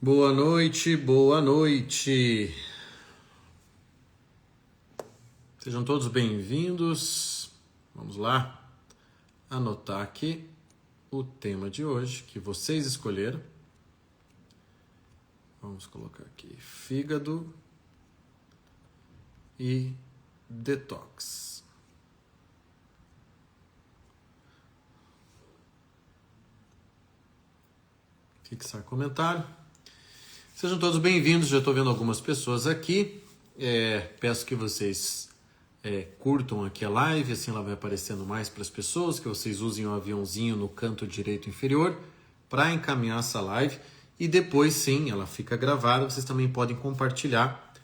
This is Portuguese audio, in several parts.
Boa noite, boa noite. Sejam todos bem-vindos. Vamos lá anotar aqui o tema de hoje que vocês escolheram. Vamos colocar aqui fígado e detox. Fixar comentário. Sejam todos bem-vindos, já estou vendo algumas pessoas aqui. Peço que vocês curtam aqui a live, assim ela vai aparecendo mais para as pessoas, que vocês usem o aviãozinho no canto direito inferior para encaminhar essa live. E depois, sim, ela fica gravada, vocês também podem compartilhar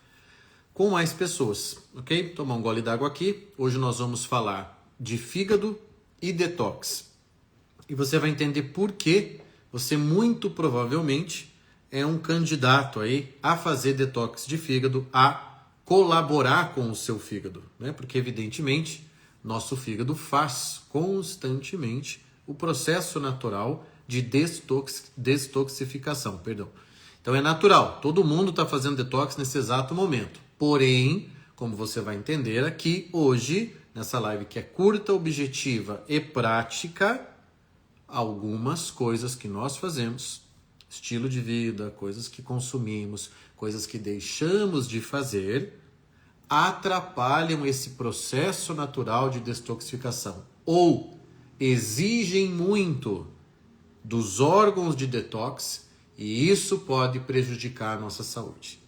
com mais pessoas, ok? Tomar um gole d'água aqui. Hoje nós vamos falar de fígado e detox. E você vai entender por que você muito provavelmente é um candidato aí a fazer detox de fígado, a colaborar com o seu fígado, né? Porque evidentemente nosso fígado faz constantemente o processo natural de detoxificação, Então é natural, todo mundo está fazendo detox nesse exato momento. Porém, como você vai entender aqui hoje, nessa live que é curta, objetiva e prática, algumas coisas que nós fazemos, estilo de vida, coisas que consumimos, coisas que deixamos de fazer, atrapalham esse processo natural de detoxificação ou exigem muito dos órgãos de detox e isso pode prejudicar a nossa saúde.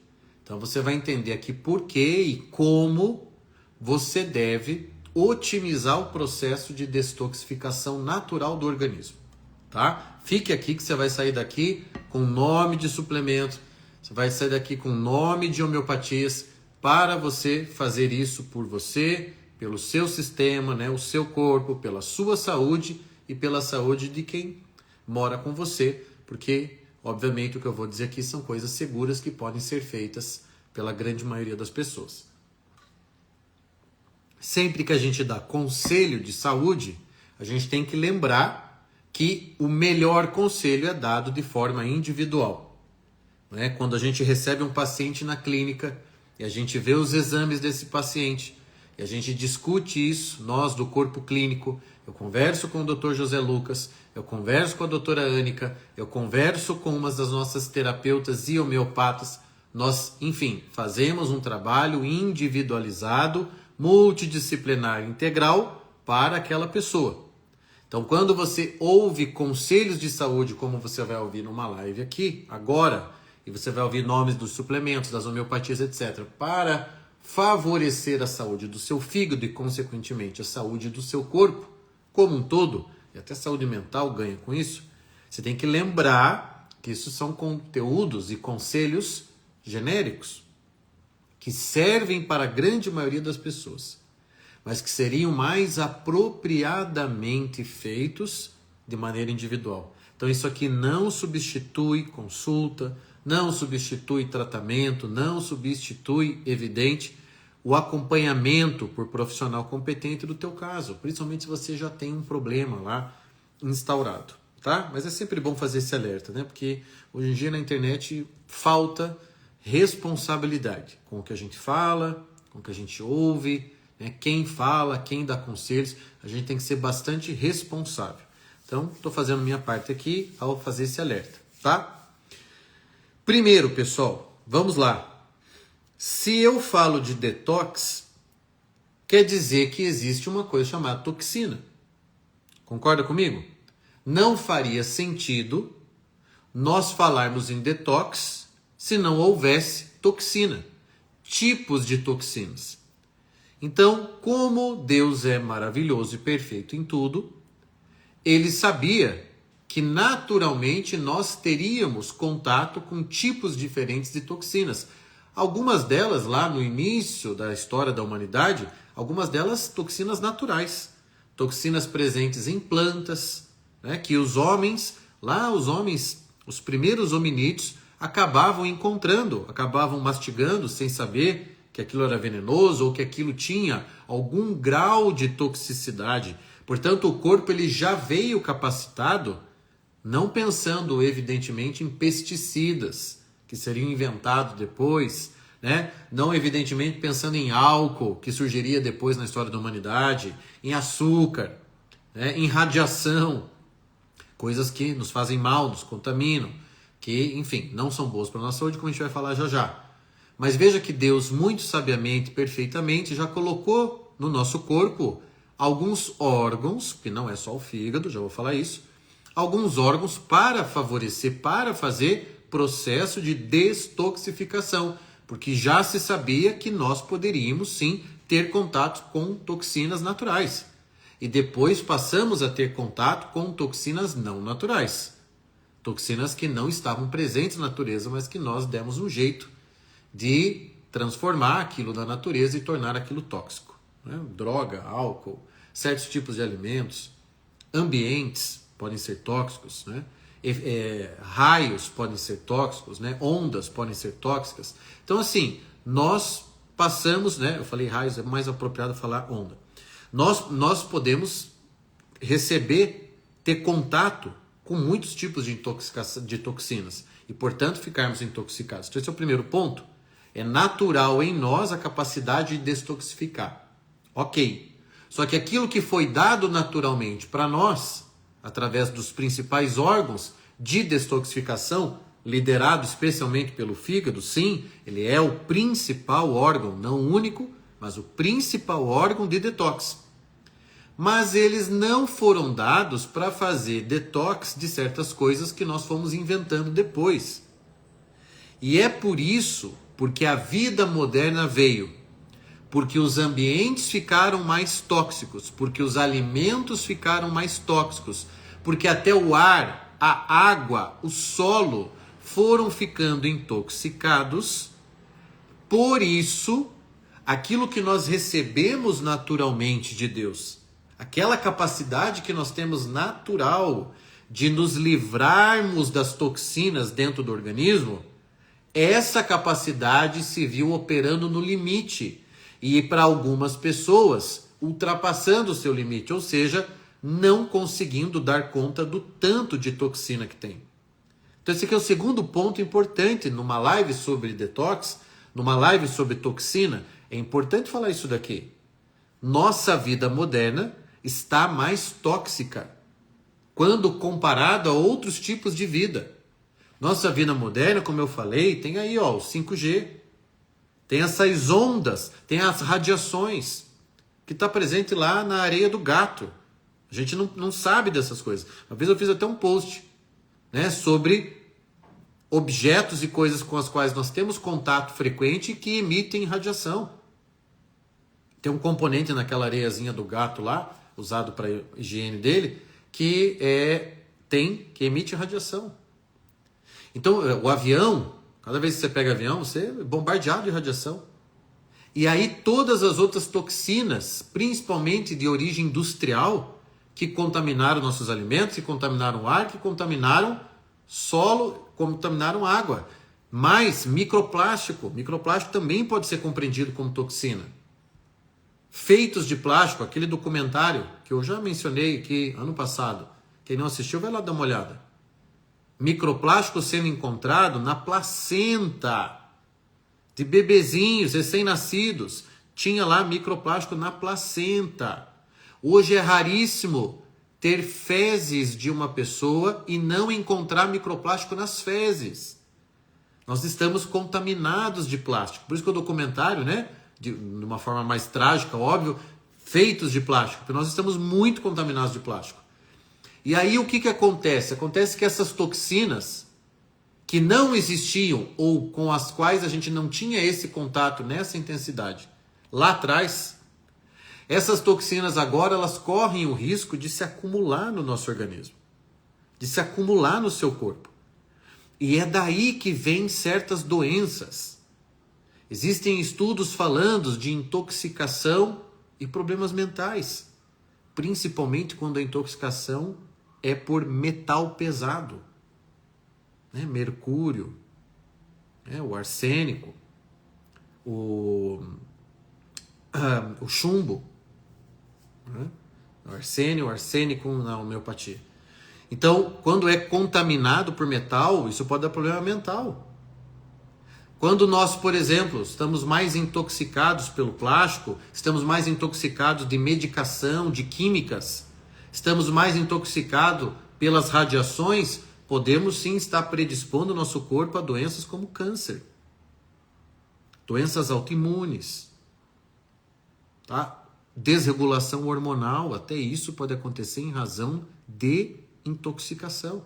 Então você vai entender aqui por que e como você deve otimizar o processo de detoxificação natural do organismo, tá? Fique aqui que você vai sair daqui com nome de suplemento, você vai sair daqui com nome de homeopatias para você fazer isso por você, pelo seu sistema, né, o seu corpo, pela sua saúde e pela saúde de quem mora com você, porque obviamente o que eu vou dizer aqui são coisas seguras que podem ser feitas pela grande maioria das pessoas. Sempre que a gente dá conselho de saúde, a gente tem que lembrar que o melhor conselho é dado de forma individual. Né? Quando a gente recebe um paciente na clínica e a gente vê os exames desse paciente e a gente discute isso, nós do corpo clínico, eu converso com o Dr. José Lucas, eu converso com a doutora Ânica, eu converso com uma das nossas terapeutas e homeopatas, nós, enfim, fazemos um trabalho individualizado, multidisciplinar integral para aquela pessoa. Então, quando você ouve conselhos de saúde, como você vai ouvir numa live aqui, agora, e você vai ouvir nomes dos suplementos, das homeopatias, etc., para favorecer a saúde do seu fígado e, consequentemente, a saúde do seu corpo como um todo, e até saúde mental ganha com isso, você tem que lembrar que isso são conteúdos e conselhos genéricos, que servem para a grande maioria das pessoas, mas que seriam mais apropriadamente feitos de maneira individual. Então isso aqui não substitui consulta, não substitui tratamento, não substitui, evidente, o acompanhamento por profissional competente do teu caso, principalmente se você já tem um problema lá instaurado, tá? Mas é sempre bom fazer esse alerta, né? Porque hoje em dia na internet falta responsabilidade com o que a gente fala, com o que a gente ouve, né? Quem fala, quem dá conselhos, a gente tem que ser bastante responsável. Então, estou fazendo minha parte aqui ao fazer esse alerta, tá? Primeiro, pessoal, vamos lá. Se eu falo de detox, quer dizer que existe uma coisa chamada toxina. Concorda comigo? Não faria sentido nós falarmos em detox se não houvesse toxina, tipos de toxinas. Então, como Deus é maravilhoso e perfeito em tudo, ele sabia que naturalmente nós teríamos contato com tipos diferentes de toxinas. Algumas delas, lá no início da história da humanidade, algumas delas toxinas naturais, toxinas presentes em plantas, né, que os homens, os primeiros hominídeos, acabavam encontrando, acabavam mastigando sem saber que aquilo era venenoso ou que aquilo tinha algum grau de toxicidade. Portanto, o corpo ele já veio capacitado, não pensando evidentemente em pesticidas, que seriam inventados depois, né? Não evidentemente pensando em álcool, que surgiria depois na história da humanidade, em açúcar, né? Em radiação, coisas que nos fazem mal, nos contaminam, que, enfim, não são boas para a nossa saúde, como a gente vai falar já já. Mas veja que Deus, muito sabiamente, perfeitamente, já colocou no nosso corpo alguns órgãos, que não é só o fígado, já vou falar isso, alguns órgãos para favorecer, para fazer processo de destoxificação, porque já se sabia que nós poderíamos sim ter contato com toxinas naturais. E depois passamos a ter contato com toxinas não naturais. Toxinas que não estavam presentes na natureza, mas que nós demos um jeito de transformar aquilo da natureza e tornar aquilo tóxico, né? Droga, álcool, certos tipos de alimentos, ambientes podem ser tóxicos, né? Raios podem ser tóxicos, né? Ondas podem ser tóxicas. Então, assim, nós passamos, né? Eu falei raios, é mais apropriado falar onda. Nós podemos receber, ter contato com muitos tipos de intoxicação, de toxinas e, portanto, ficarmos intoxicados. Então, esse é o primeiro ponto. É natural em nós a capacidade de destoxificar. Ok. Só que aquilo que foi dado naturalmente para nós, através dos principais órgãos de destoxificação, liderado especialmente pelo fígado, sim, ele é o principal órgão, não o único, mas o principal órgão de detox. Mas eles não foram dados para fazer detox de certas coisas que nós fomos inventando depois. E é por isso, porque a vida moderna veio, porque os ambientes ficaram mais tóxicos, porque os alimentos ficaram mais tóxicos, porque até o ar, a água, o solo foram ficando intoxicados. Por isso, aquilo que nós recebemos naturalmente de Deus, aquela capacidade que nós temos natural de nos livrarmos das toxinas dentro do organismo, essa capacidade se viu operando no limite e, para algumas pessoas, ultrapassando o seu limite, ou seja, não conseguindo dar conta do tanto de toxina que tem. Então esse aqui é o segundo ponto importante numa live sobre detox, numa live sobre toxina. É importante falar isso daqui. Nossa vida moderna está mais tóxica quando comparado a outros tipos de vida. Nossa vida moderna, como eu falei, tem aí ó, o 5G, tem essas ondas, tem as radiações, que está presente lá na areia do gato. A gente não sabe dessas coisas. Uma vez eu fiz até um post, né, sobre objetos e coisas com as quais nós temos contato frequente que emitem radiação. Tem um componente naquela areiazinha do gato lá, usado para a higiene dele, que emite radiação. Então, o avião, cada vez que você pega avião, você é bombardeado de radiação. E aí todas as outras toxinas, principalmente de origem industrial, que contaminaram nossos alimentos, que contaminaram o ar, que contaminaram solo, contaminaram água. Mas microplástico também pode ser compreendido como toxina. Feitos de plástico, aquele documentário que eu já mencionei aqui ano passado. Quem não assistiu, vai lá dar uma olhada. Microplástico sendo encontrado na placenta de bebezinhos recém-nascidos. Tinha lá microplástico na placenta. Hoje é raríssimo ter fezes de uma pessoa e não encontrar microplástico nas fezes. Nós estamos contaminados de plástico. Por isso que o documentário, né, de uma forma mais trágica, óbvio, feitos de plástico, porque nós estamos muito contaminados de plástico. E aí o que acontece? Acontece que essas toxinas que não existiam ou com as quais a gente não tinha esse contato nessa intensidade lá atrás, essas toxinas agora elas correm o risco de se acumular no nosso organismo, de se acumular no seu corpo. E é daí que vêm certas doenças. Existem estudos falando de intoxicação e problemas mentais, principalmente quando a intoxicação é por metal pesado, né? Mercúrio, né? O arsênico, o chumbo, né? O arsênico na homeopatia. Então, quando é contaminado por metal, isso pode dar problema mental. Quando nós, por exemplo, estamos mais intoxicados pelo plástico, estamos mais intoxicados de medicação, de químicas, estamos mais intoxicados pelas radiações, podemos sim estar predispondo o nosso corpo a doenças como câncer, doenças autoimunes, tá? Desregulação hormonal, até isso pode acontecer em razão de intoxicação.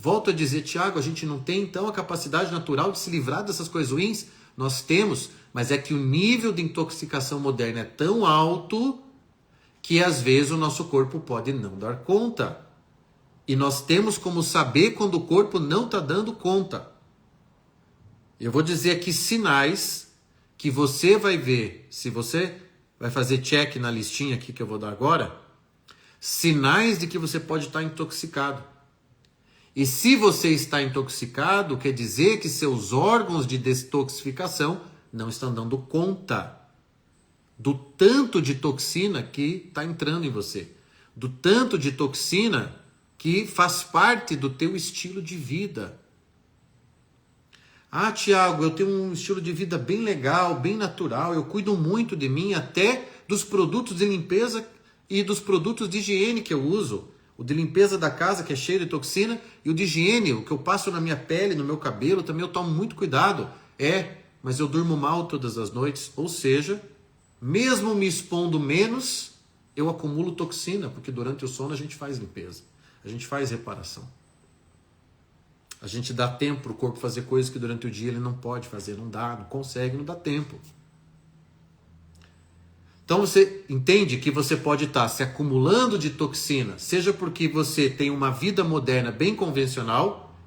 Volto a dizer, Tiago, a gente não tem então a capacidade natural de se livrar dessas coisas ruins? Nós temos, mas é que o nível de intoxicação moderna é tão alto que às vezes o nosso corpo pode não dar conta. E nós temos como saber quando o corpo não está dando conta. Eu vou dizer aqui sinais que você vai ver, se você vai fazer check na listinha aqui que eu vou dar agora, sinais de que você pode estar intoxicado. E se você está intoxicado, quer dizer que seus órgãos de detoxificação não estão dando conta do tanto de toxina que está entrando em você, do tanto de toxina que faz parte do teu estilo de vida. Ah, Tiago, eu tenho um estilo de vida bem legal, bem natural, eu cuido muito de mim, até dos produtos de limpeza e dos produtos de higiene que eu uso. O de limpeza da casa, que é cheio de toxina, e o de higiene, o que eu passo na minha pele, no meu cabelo, também eu tomo muito cuidado. Mas eu durmo mal todas as noites, ou seja, mesmo me expondo menos, eu acumulo toxina, porque durante o sono a gente faz limpeza, a gente faz reparação. A gente dá tempo para o corpo fazer coisas que durante o dia ele não pode fazer, não dá, não consegue, não dá tempo. Então você entende que você pode estar se acumulando de toxina, seja porque você tem uma vida moderna bem convencional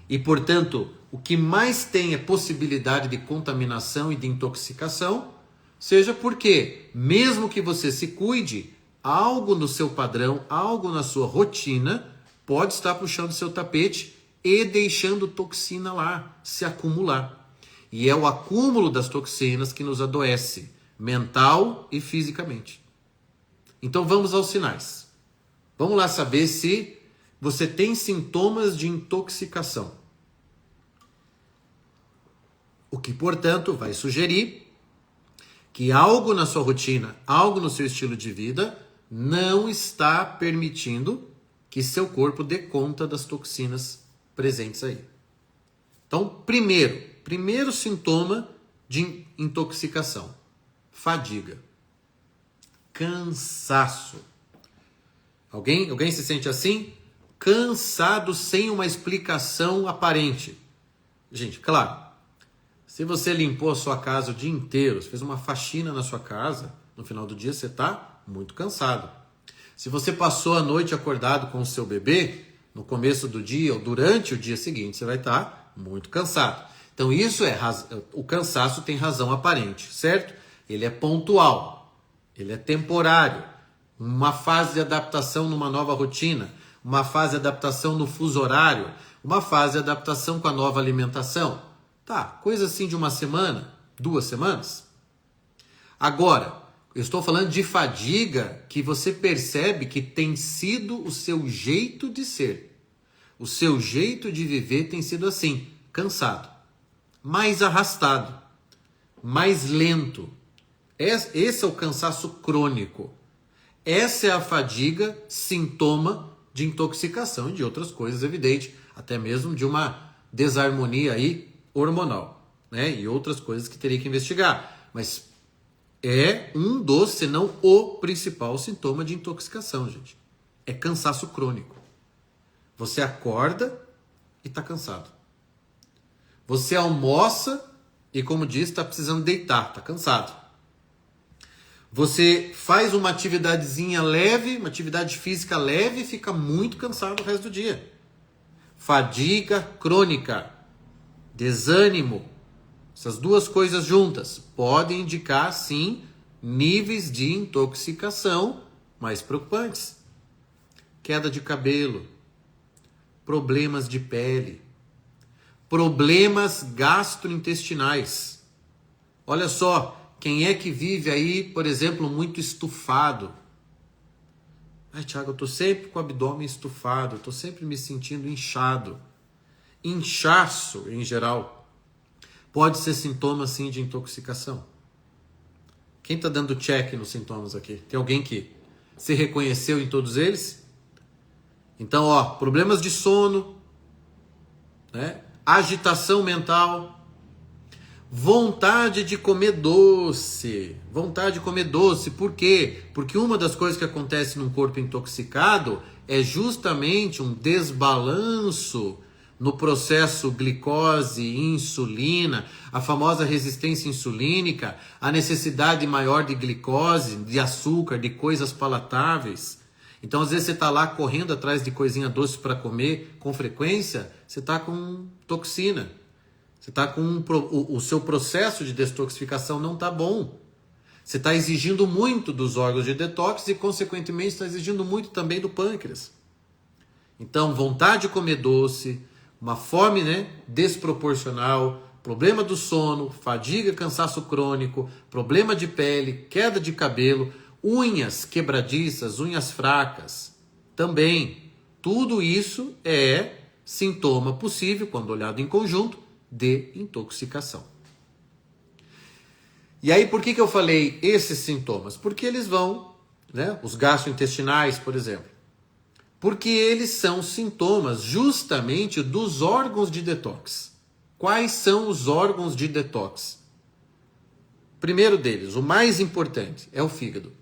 e, portanto, o que mais tem é possibilidade de contaminação e de intoxicação, seja porque, mesmo que você se cuide, algo no seu padrão, algo na sua rotina pode estar puxando o seu tapete e deixando toxina lá se acumular. E é o acúmulo das toxinas que nos adoece, mental e fisicamente. Então vamos aos sinais. Vamos lá saber se você tem sintomas de intoxicação. O que, portanto, vai sugerir que algo na sua rotina, algo no seu estilo de vida não está permitindo que seu corpo dê conta das toxinas presentes aí. Então, primeiro sintoma de intoxicação: fadiga, cansaço. Alguém se sente assim? Cansado sem uma explicação aparente. Gente, claro, se você limpou a sua casa o dia inteiro, você fez uma faxina na sua casa, no final do dia você está muito cansado. Se você passou a noite acordado com o seu bebê, no começo do dia ou durante o dia seguinte, você vai estar muito cansado. Então isso o cansaço tem razão aparente, certo? Ele é pontual, ele é temporário, uma fase de adaptação numa nova rotina, uma fase de adaptação no fuso horário, uma fase de adaptação com a nova alimentação. Tá, coisa assim de uma semana, 2 semanas. Agora, eu estou falando de fadiga que você percebe que tem sido o seu jeito de ser. O seu jeito de viver tem sido assim, cansado, mais arrastado, mais lento. Esse é o cansaço crônico. Essa é a fadiga, sintoma de intoxicação e de outras coisas, evidente, até mesmo de uma desarmonia aí hormonal, né? E outras coisas que teria que investigar. Mas é um dos, se não o principal sintoma de intoxicação, gente. É cansaço crônico. Você acorda e está cansado. Você almoça e, como disse, está precisando deitar, está cansado. Você faz uma atividadezinha leve, uma atividade física leve e fica muito cansado o resto do dia. Fadiga crônica, desânimo, essas duas coisas juntas podem indicar, sim, níveis de intoxicação mais preocupantes. Queda de cabelo, problemas de pele, problemas gastrointestinais. Olha só, quem é que vive aí, por exemplo, muito estufado? Ai, Tiago, eu estou sempre com o abdômen estufado, estou sempre me sentindo inchado. Inchaço, em geral, Pode ser sintoma, sim, de intoxicação. Quem está dando check nos sintomas aqui? Tem alguém que se reconheceu em todos eles? Então, ó, problemas de sono, né? Agitação mental, vontade de comer doce. Vontade de comer doce, por quê? Porque uma das coisas que acontece num corpo intoxicado é justamente um desbalanço no processo glicose e insulina, a famosa resistência insulínica, a necessidade maior de glicose, de açúcar, de coisas palatáveis. Então, às vezes, você está lá correndo atrás de coisinha doce para comer com frequência, você está com toxina. Você está com o seu processo de detoxificação não está bom. Você está exigindo muito dos órgãos de detox e, consequentemente, está exigindo muito também do pâncreas. Então, vontade de comer doce, uma fome, né, desproporcional, problema do sono, fadiga, cansaço crônico, problema de pele, queda de cabelo, unhas quebradiças, unhas fracas, também. Tudo isso é sintoma possível, quando olhado em conjunto, de intoxicação. E aí, por que eu falei esses sintomas? Porque eles vão, né, os gastrointestinais, por exemplo, porque eles são sintomas justamente dos órgãos de detox. Quais são os órgãos de detox? Primeiro deles, o mais importante, é o fígado.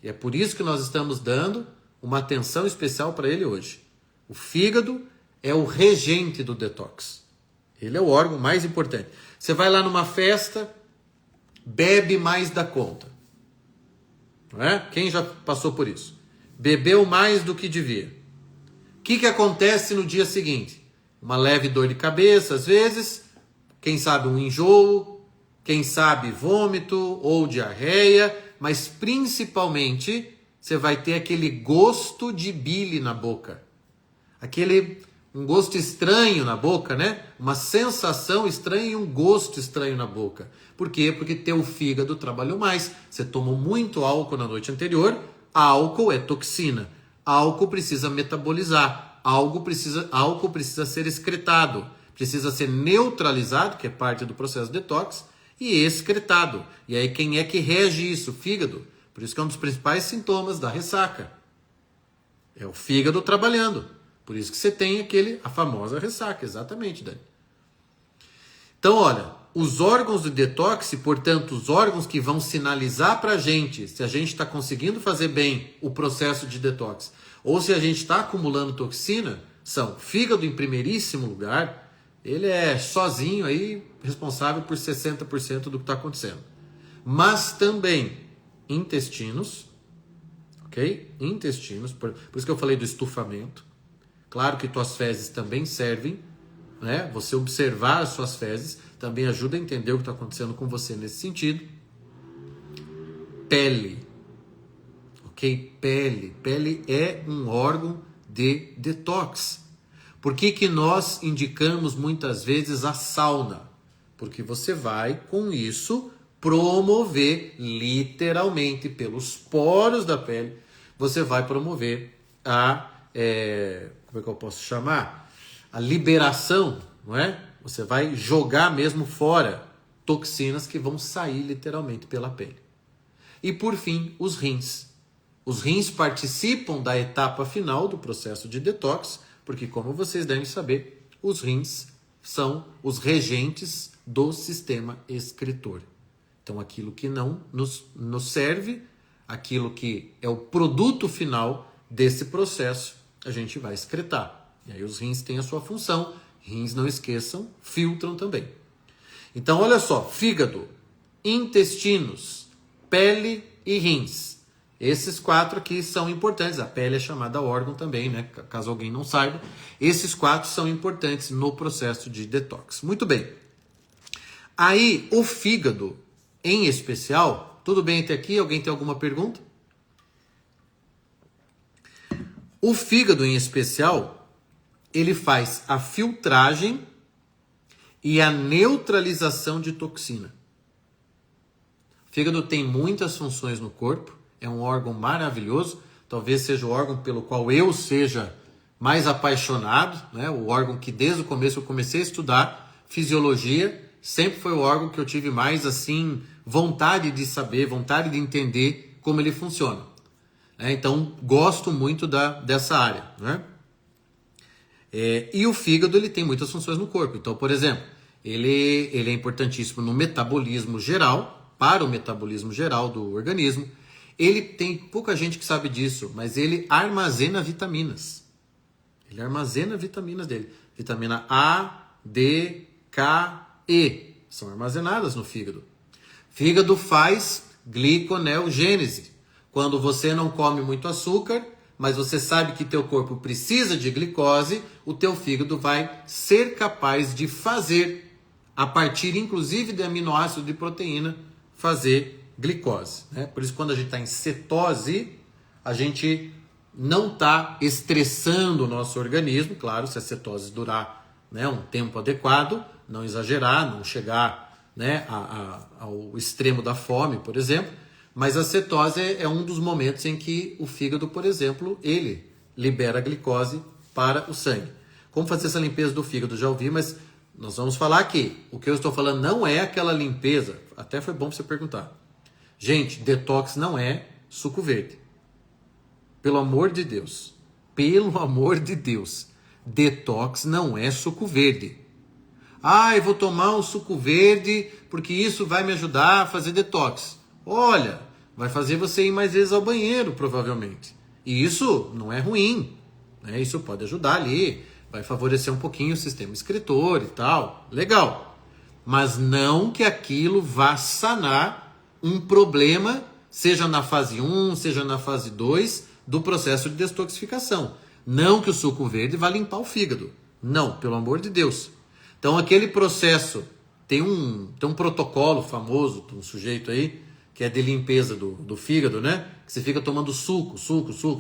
E é por isso que nós estamos dando uma atenção especial para ele hoje. O fígado é o regente do detox. Ele é o órgão mais importante. Você vai lá numa festa, bebe mais da conta. Não é? Quem já passou por isso? Bebeu mais do que devia. O que acontece no dia seguinte? Uma leve dor de cabeça, às vezes, quem sabe um enjoo, quem sabe vômito ou diarreia, mas principalmente você vai ter aquele gosto de bile na boca. Um gosto estranho na boca, né? Uma sensação estranha e um gosto estranho na boca. Por quê? Porque teu fígado trabalhou mais. Você tomou muito álcool na noite anterior. Álcool é toxina. Álcool precisa metabolizar. Álcool precisa ser excretado. Precisa ser neutralizado, que é parte do processo detox, e excretado. E aí quem é que rege isso? O fígado. Por isso que é um dos principais sintomas da ressaca. É o fígado trabalhando. Por isso que você tem a famosa ressaca, exatamente, Dani. Então, olha, os órgãos de detox, portanto, os órgãos que vão sinalizar para a gente se a gente está conseguindo fazer bem o processo de detox ou se a gente está acumulando toxina, são fígado em primeiríssimo lugar, ele é sozinho aí responsável por 60% do que está acontecendo. Mas também intestinos, ok? Intestinos, por isso que eu falei do estufamento. Claro que tuas fezes também servem, né? Você observar as suas fezes também ajuda a entender o que está acontecendo com você nesse sentido. Pele, ok? Pele é um órgão de detox. Por que nós indicamos muitas vezes a sauna? Porque você vai, com isso, promover literalmente pelos poros da pele, você vai promover como é que eu posso chamar? A liberação, não é? Você vai jogar mesmo fora toxinas que vão sair literalmente pela pele. E por fim, os rins. Os rins participam da etapa final do processo de detox, porque como vocês devem saber, os rins são os regentes do sistema excretor. Então aquilo que não nos serve, aquilo que é o produto final desse processo, a gente vai excretar. E aí os rins têm a sua função. Rins, não esqueçam, filtram também. Então, olha só, fígado, intestinos, pele e rins. Esses 4 aqui são importantes. A pele é chamada órgão também, né? Caso alguém não saiba. Esses 4 são importantes no processo de detox. Muito bem. Aí, o fígado, em especial, tudo bem até aqui? Alguém tem alguma pergunta? O fígado, em especial, ele faz a filtragem e a neutralização de toxina. O fígado tem muitas funções no corpo, é um órgão maravilhoso, talvez seja o órgão pelo qual eu seja mais apaixonado, né? O órgão que desde o começo eu comecei a estudar fisiologia sempre foi o órgão que eu tive mais, assim, vontade de saber, vontade de entender como ele funciona. Então, gosto muito dessa área, né? E o fígado, ele tem muitas funções no corpo. Então, por exemplo, ele é importantíssimo no metabolismo geral, para o metabolismo geral do organismo. Ele tem pouca gente que sabe disso, mas ele armazena vitaminas. Ele armazena vitaminas dele. Vitamina A, D, K, E. São armazenadas no fígado. Fígado faz gliconeogênese. Quando você não come muito açúcar, mas você sabe que teu corpo precisa de glicose, o teu fígado vai ser capaz de fazer, a partir inclusive de aminoácido de proteína, fazer glicose. Por isso, quando a gente está em cetose, a gente não está estressando o nosso organismo. Claro, se a cetose durar um tempo adequado, não exagerar, não chegar ao extremo da fome, por exemplo. Mas a cetose é um dos momentos em que o fígado, por exemplo, ele libera glicose para o sangue. Como fazer essa limpeza do fígado? Já ouvi, mas nós vamos falar aqui. O que eu estou falando não é aquela limpeza. Até foi bom você perguntar. Gente, detox não é suco verde. Pelo amor de Deus. Pelo amor de Deus. Detox não é suco verde. Eu vou tomar um suco verde porque isso vai me ajudar a fazer detox. Olha, vai fazer você ir mais vezes ao banheiro, provavelmente. E isso não é ruim. Isso pode ajudar ali. Vai favorecer um pouquinho o sistema excretor e tal. Legal. Mas não que aquilo vá sanar um problema, seja na fase 1, seja na fase 2, do processo de detoxificação. Não que o suco verde vá limpar o fígado. Não, pelo amor de Deus. Então aquele processo, tem um protocolo famoso de um sujeito aí, que é de limpeza do fígado, que você fica tomando suco,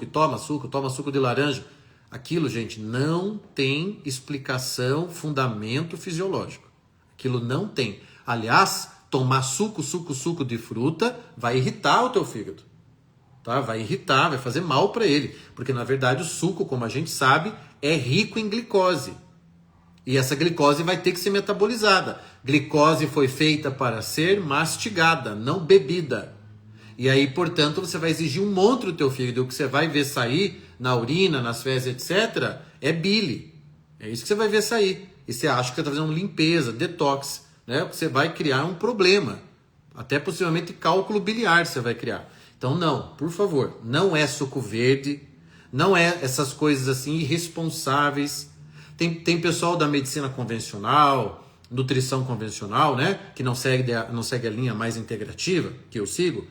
e toma suco de laranja. Aquilo, gente, não tem explicação, fundamento fisiológico. Aquilo não tem. Aliás, tomar suco de fruta vai irritar o teu fígado. Tá? Vai irritar, vai fazer mal para ele. Porque, na verdade, o suco, como a gente sabe, é rico em glicose. E essa glicose vai ter que ser metabolizada. Glicose foi feita para ser mastigada, não bebida. E aí, portanto, você vai exigir um monte do teu fígado. O que você vai ver sair na urina, nas fezes, etc., é bile. É isso que você vai ver sair. E você acha que você está fazendo limpeza, detox. Você vai criar um problema. Até possivelmente cálculo biliar você vai criar. Então, não, por favor, não é suco verde, não é essas coisas assim irresponsáveis. Tem pessoal da medicina convencional, nutrição convencional, que não segue a linha mais integrativa, que eu sigo.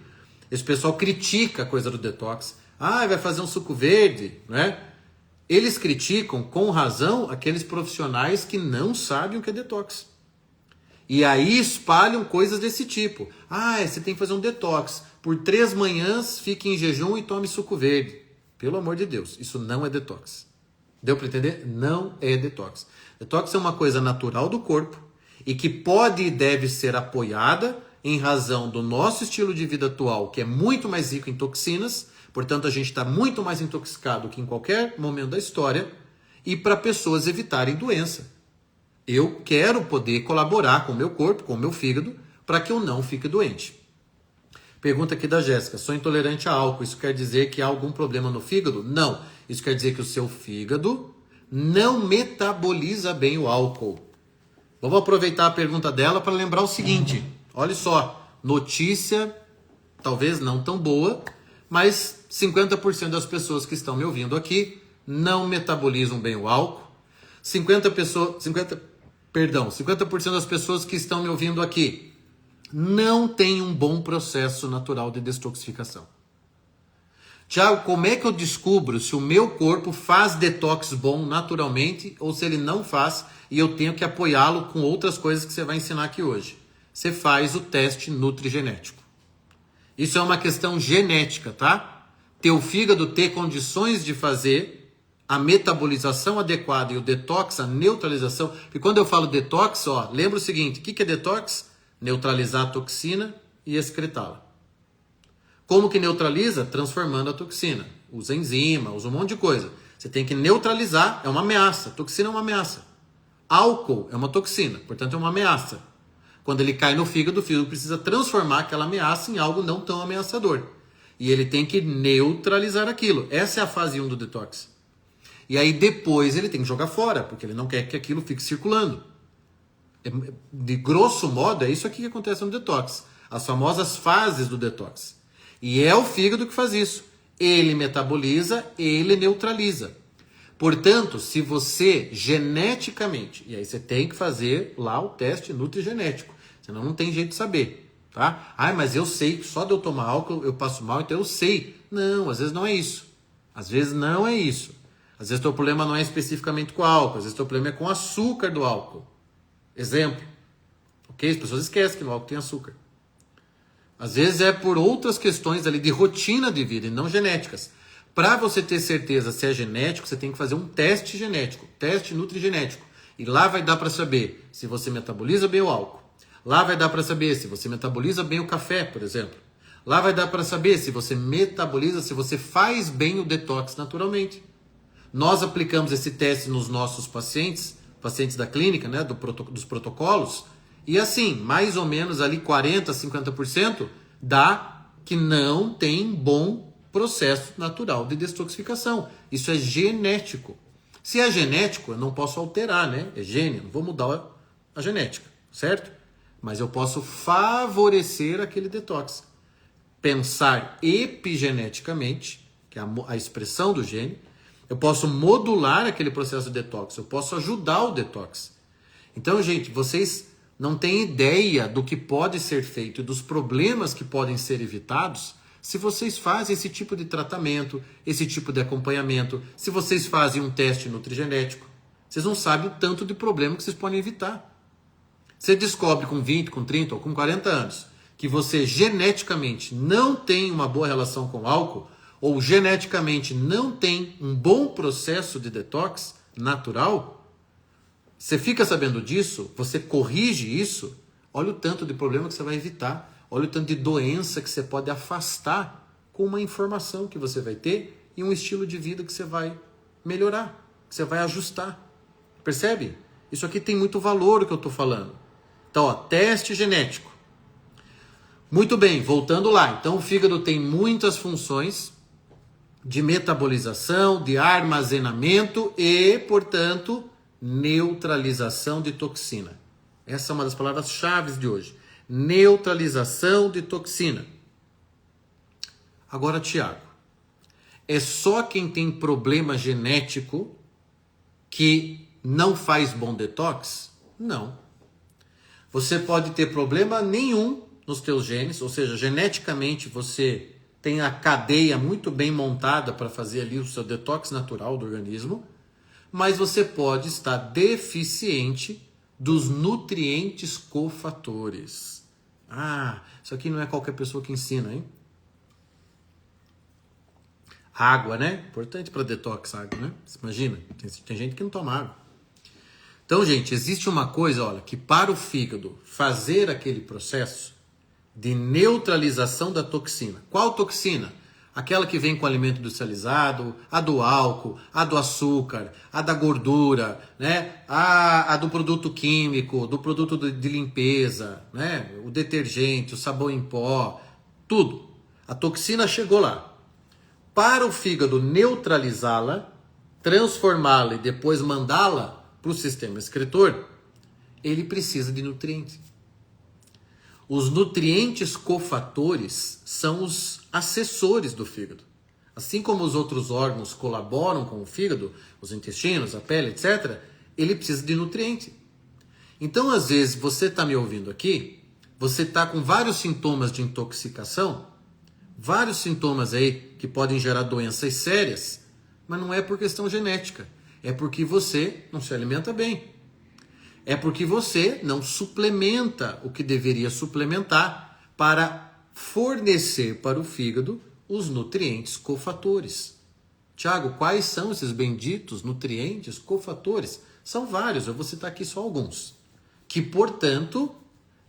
Esse pessoal critica a coisa do detox. Vai fazer um suco verde, Eles criticam, com razão, aqueles profissionais que não sabem o que é detox. E aí espalham coisas desse tipo. Você tem que fazer um detox. Por 3 manhãs, fique em jejum e tome suco verde. Pelo amor de Deus, isso não é detox. Deu para entender? Não é detox. Detox é uma coisa natural do corpo e que pode e deve ser apoiada em razão do nosso estilo de vida atual, que é muito mais rico em toxinas. Portanto, a gente está muito mais intoxicado que em qualquer momento da história. E para pessoas evitarem doença. Eu quero poder colaborar com o meu corpo, com o meu fígado, para que eu não fique doente. Pergunta aqui da Jéssica. Sou intolerante a álcool. Isso quer dizer que há algum problema no fígado? Não. Isso quer dizer que o seu fígado não metaboliza bem o álcool. Vamos aproveitar a pergunta dela para lembrar o seguinte. Olha só. Notícia, talvez não tão boa, mas 50% das pessoas que estão me ouvindo aqui não metabolizam bem o álcool. 50% das pessoas que estão me ouvindo aqui não têm um bom processo natural de detoxificação. Tiago, como é que eu descubro se o meu corpo faz detox bom naturalmente ou se ele não faz e eu tenho que apoiá-lo com outras coisas que você vai ensinar aqui hoje? Você faz o teste nutrigenético. Isso é uma questão genética, tá? Teu fígado ter condições de fazer a metabolização adequada e o detox, a neutralização. E quando eu falo detox, lembra o seguinte, o que é detox? Neutralizar a toxina e excretá-la. Como que neutraliza? Transformando a toxina. Usa enzima, usa um monte de coisa. Você tem que neutralizar, é uma ameaça. Toxina é uma ameaça. Álcool é uma toxina, portanto é uma ameaça. Quando ele cai no fígado, o fígado precisa transformar aquela ameaça em algo não tão ameaçador. E ele tem que neutralizar aquilo. Essa é a fase 1 do detox. E aí depois ele tem que jogar fora, porque ele não quer que aquilo fique circulando. De grosso modo, é isso aqui que acontece no detox. As famosas fases do detox. E é o fígado que faz isso. Ele metaboliza, ele neutraliza. Portanto, se você geneticamente, e aí você tem que fazer lá o teste nutrigenético, senão não tem jeito de saber, tá? Ah, mas eu sei que só de eu tomar álcool eu passo mal, então eu sei. Não, às vezes não é isso. Às vezes não é isso. Às vezes o teu problema não é especificamente com o álcool, às vezes o teu problema é com o açúcar do álcool. Exemplo. Ok? As pessoas esquecem que no álcool tem açúcar. Às vezes é por outras questões ali de rotina de vida e não genéticas. Para você ter certeza se é genético, você tem que fazer um teste genético, teste nutrigenético. E lá vai dar para saber se você metaboliza bem o álcool. Lá vai dar para saber se você metaboliza bem o café, por exemplo. Lá vai dar para saber se você metaboliza, se você faz bem o detox naturalmente. Nós aplicamos esse teste nos nossos pacientes da clínica, né, dos protocolos, e assim, mais ou menos ali 40%, 50% dá que não tem bom processo natural de detoxificação. Isso é genético. Se é genético, eu não posso alterar, né? É gene, não vou mudar a genética, certo? Mas eu posso favorecer aquele detox. Pensar epigeneticamente, que é a expressão do gene, eu posso modular aquele processo de detox, eu posso ajudar o detox. Então, gente, vocês não têm ideia do que pode ser feito e dos problemas que podem ser evitados se vocês fazem esse tipo de tratamento, esse tipo de acompanhamento, se vocês fazem um teste nutrigenético. Vocês não sabem o tanto de problema que vocês podem evitar. Você descobre com 20, com 30 ou com 40 anos que você geneticamente não tem uma boa relação com álcool, ou geneticamente não tem um bom processo de detox natural, você fica sabendo disso, você corrige isso, olha o tanto de problema que você vai evitar, olha o tanto de doença que você pode afastar com uma informação que você vai ter e um estilo de vida que você vai melhorar, que você vai ajustar. Percebe? Isso aqui tem muito valor o que eu estou falando. Então, ó, teste genético. Muito bem, voltando lá. Então, o fígado tem muitas funções de metabolização, de armazenamento e, portanto, neutralização de toxina. Essa é uma das palavras-chave de hoje. Neutralização de toxina. Agora, Tiago, é só quem tem problema genético que não faz bom detox? Não. Você pode ter problema nenhum nos teus genes, ou seja, geneticamente você tem a cadeia muito bem montada para fazer ali o seu detox natural do organismo, mas você pode estar deficiente dos nutrientes cofatores. Ah, isso aqui não é qualquer pessoa que ensina, hein? Água, né? Importante para detox, água, né? Você imagina, tem gente que não toma água. Então, gente, existe uma coisa, olha, que para o fígado fazer aquele processo de neutralização da toxina. Qual toxina? Aquela que vem com alimento industrializado, a do álcool, a do açúcar, a da gordura, né? A do produto químico, do produto de limpeza, né? O detergente, o sabão em pó, tudo. A toxina chegou lá. Para o fígado neutralizá-la, transformá-la e depois mandá-la para o sistema excretor, ele precisa de nutrientes. Os nutrientes cofatores são os assessores do fígado. Assim como os outros órgãos colaboram com o fígado, os intestinos, a pele, etc., ele precisa de nutriente. Então, às vezes, você está me ouvindo aqui, você está com vários sintomas de intoxicação, vários sintomas aí que podem gerar doenças sérias, mas não é por questão genética, é porque você não se alimenta bem. É porque você não suplementa o que deveria suplementar para fornecer para o fígado os nutrientes cofatores. Tiago, quais são esses benditos nutrientes cofatores? São vários, eu vou citar aqui só alguns. Que, portanto,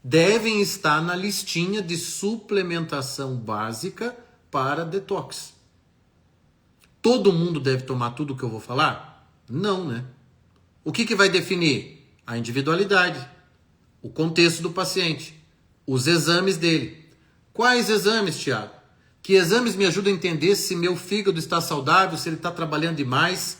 devem estar na listinha de suplementação básica para detox. Todo mundo deve tomar tudo o que eu vou falar? Não, né? O que vai definir? A individualidade, o contexto do paciente, os exames dele. Quais exames, Tiago? Que exames me ajudam a entender se meu fígado está saudável, se ele está trabalhando demais,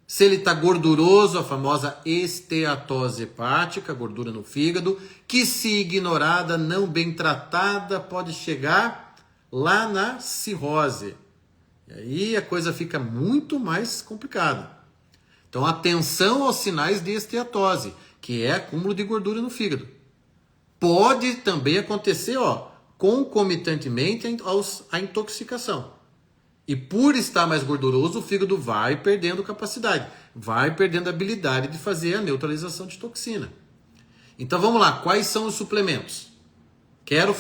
se ele está gorduroso, a famosa esteatose hepática, gordura no fígado, que se ignorada, não bem tratada, pode chegar lá na cirrose. E aí a coisa fica muito mais complicada. Então, atenção aos sinais de esteatose, que é acúmulo de gordura no fígado. Pode também acontecer, concomitantemente à intoxicação. E por estar mais gorduroso, o fígado vai perdendo capacidade, vai perdendo a habilidade de fazer a neutralização de toxina. Então vamos lá, quais são os suplementos? Quero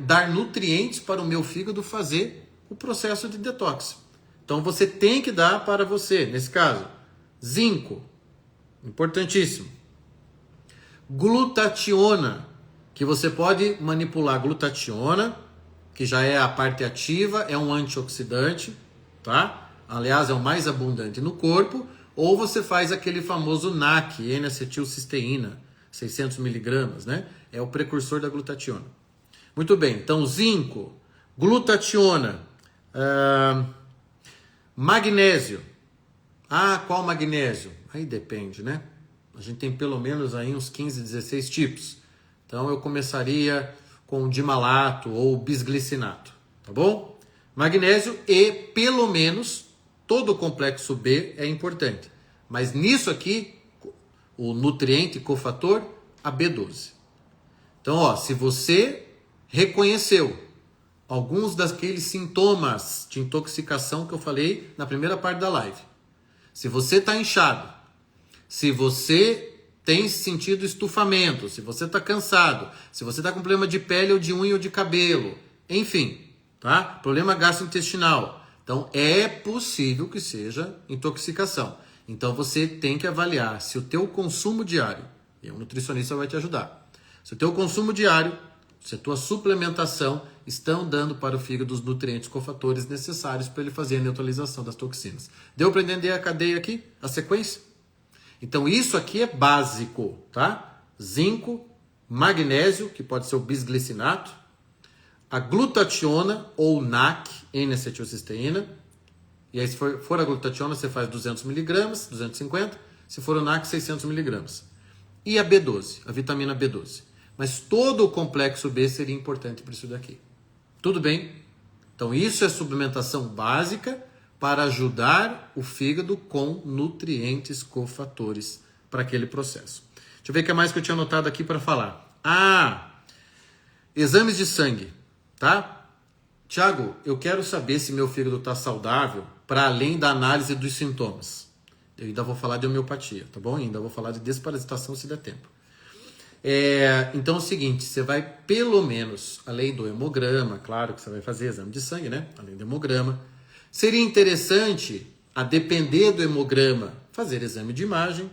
dar nutrientes para o meu fígado fazer o processo de detox. Então você tem que dar para você, nesse caso, zinco, importantíssimo. Glutationa, que você pode manipular glutationa, que já é a parte ativa, é um antioxidante, tá? Aliás, é o mais abundante no corpo, ou você faz aquele famoso NAC, N-acetilcisteína, 600 miligramas, né? É o precursor da glutationa. Muito bem, então zinco, glutationa, magnésio. Ah, qual magnésio? Aí depende, né? A gente tem pelo menos aí uns 15, 16 tipos. Então eu começaria com dimalato ou bisglicinato, tá bom? Magnésio e pelo menos todo o complexo B é importante. Mas nisso aqui, o nutriente cofator, a B12. Então, se você reconheceu alguns daqueles sintomas de intoxicação que eu falei na primeira parte da live, se você está inchado, se você tem sentido estufamento, se você está cansado, se você está com problema de pele ou de unha ou de cabelo, enfim, tá? Problema gastrointestinal. Então, é possível que seja intoxicação. Então, você tem que avaliar se o teu consumo diário, e um nutricionista vai te ajudar, se o teu consumo diário, se a tua suplementação estão dando para o fígado os nutrientes cofatores necessários para ele fazer a neutralização das toxinas. Deu para entender a cadeia aqui? A sequência? Então isso aqui é básico, tá? Zinco, magnésio, que pode ser o bisglicinato, a glutationa ou NAC, N-acetilcisteína, e aí se for a glutationa você faz 200 miligramas, 250, se for o NAC 600 miligramas. E a B12, a vitamina B12. Mas todo o complexo B seria importante para isso daqui. Tudo bem? Então isso é suplementação básica para ajudar o fígado com nutrientes cofatores para aquele processo. Deixa eu ver o que mais que eu tinha anotado aqui para falar. Exames de sangue, tá? Tiago, eu quero saber se meu fígado está saudável para além da análise dos sintomas. Eu ainda vou falar de homeopatia, tá bom? Ainda vou falar de desparasitação se der tempo. Então é o seguinte, você vai pelo menos, além do hemograma, claro que você vai fazer exame de sangue, né? Além do hemograma, seria interessante, a depender do hemograma, fazer exame de imagem,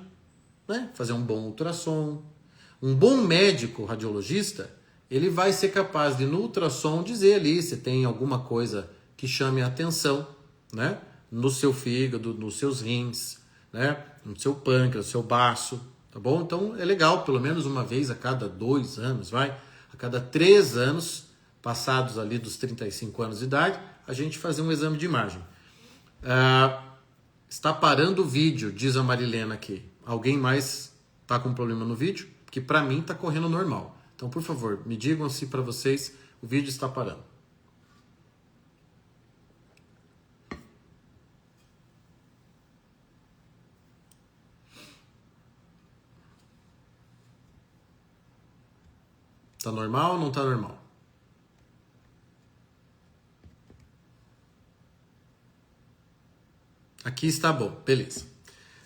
né? Fazer um bom ultrassom. Um bom médico radiologista, ele vai ser capaz de no ultrassom dizer ali se tem alguma coisa que chame a atenção, né? No seu fígado, nos seus rins, né? No seu pâncreas, no seu baço, tá bom? Então é legal, pelo menos uma vez a cada 2 anos, a cada 3 anos, passados ali dos 35 anos de idade, a gente fazer um exame de imagem. Está parando o vídeo, diz a Marilena aqui. Alguém mais está com problema no vídeo? Porque para mim está correndo normal. Então, por favor, me digam se para vocês o vídeo está parando. Está normal ou não está normal? Aqui está bom, beleza.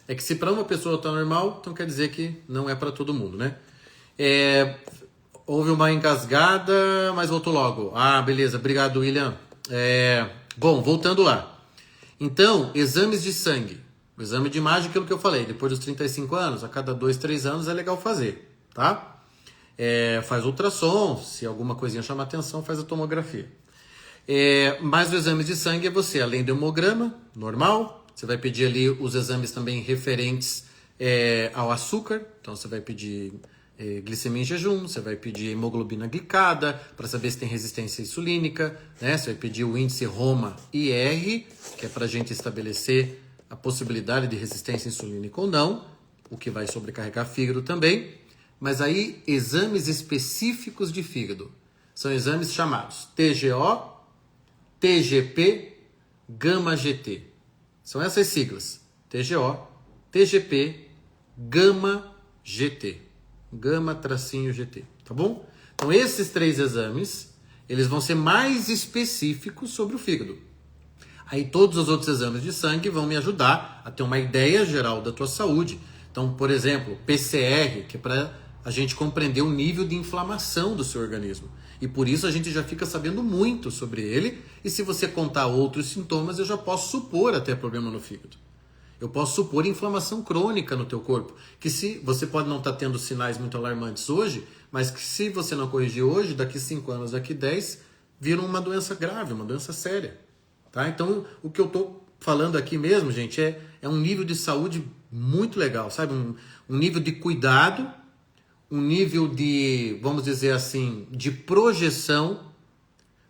É que se para uma pessoa está normal, então quer dizer que não é para todo mundo, né? Houve uma engasgada, mas voltou logo. Beleza, obrigado, William. Bom, voltando lá. Então, exames de sangue. O exame de imagem, aquilo que eu falei, depois dos 35 anos, a cada 2, 3 anos é legal fazer, tá? Faz ultrassom, se alguma coisinha chama atenção, faz a tomografia. Mas o exame de sangue é você, além do hemograma, normal, você vai pedir ali os exames também referentes ao açúcar, então você vai pedir glicemia em jejum, você vai pedir hemoglobina glicada para saber se tem resistência insulínica, né? Você vai pedir o índice Roma-IR, que é para a gente estabelecer a possibilidade de resistência insulínica ou não, o que vai sobrecarregar fígado também. Mas aí, exames específicos de fígado são exames chamados TGO, TGP, Gama-GT. São essas siglas, TGO, TGP, Gama-GT. Gama-GT, tá bom? Então esses 3 exames, eles vão ser mais específicos sobre o fígado. Aí todos os outros exames de sangue vão me ajudar a ter uma ideia geral da tua saúde. Então, por exemplo, PCR, que é para a gente compreender o nível de inflamação do seu organismo. E por isso a gente já fica sabendo muito sobre ele, e se você contar outros sintomas, eu já posso supor até problema no fígado. Eu posso supor inflamação crônica no teu corpo, que se você pode não estar tendo sinais muito alarmantes hoje, mas que se você não corrigir hoje, daqui 5 anos, daqui 10, vira uma doença grave, uma doença séria. Tá? Então, o que eu estou falando aqui mesmo, gente, é um nível de saúde muito legal, sabe? Um nível de cuidado, um nível de, vamos dizer assim, de projeção,